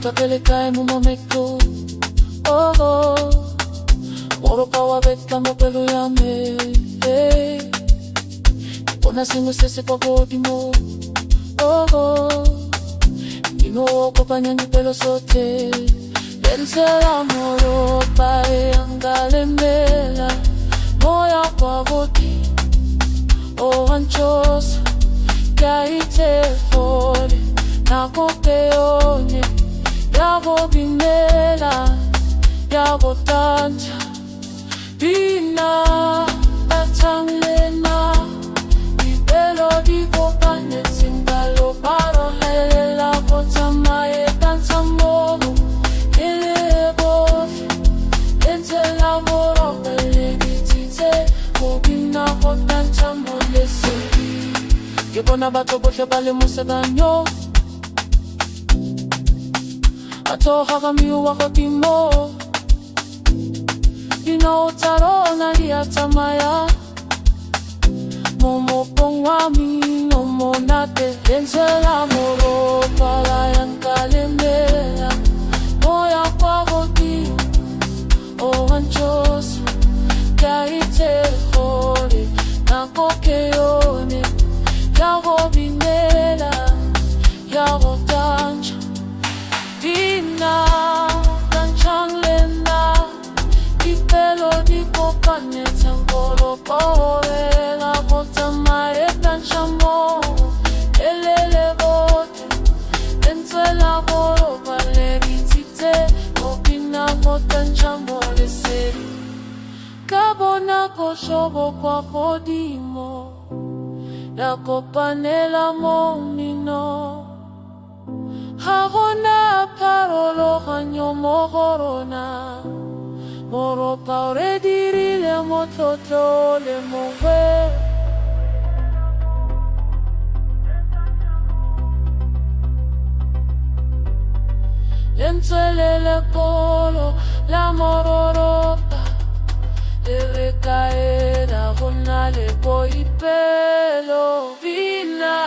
Tatele mo momento. Oh oh, moro pa wabeta mo pelo yame. Pona simo sese kwa body mo. Oh oh, ino ko pa niya ni pelo sote. Pensela moro pa angalemela. Moya kwa body. Oh anchos, kaite fore. Nako peone. Yabo binela, yabo tanja, bina atanglena, ibelo di kopane singalo paro helela kotama etansa mono, elebo, entela moro pelegitite, kobina kotanja molese, kebona bato botle bale museganyo. Ato hakamiu wako kimo Ino taro na hiatamaya Momo pongwami Nomo nate Enzela moro Pala yang kalemela Moya kwa hoti O anchos Kaite hori Nako keone Yago binela Yago tanja Dina, kanchang lena, ipelo di kopane tangolo pore la bota mare kanchamo, elele bote, entela boro pale bitite, opina kotanchamo leseri, kabona koshobo kwa kodimo, la kopane la momino. Harona parolo hanyo mohorona Moro paure diri le mototo le move Lentele le polo la mororopa Le recaera hona le poi pelo vina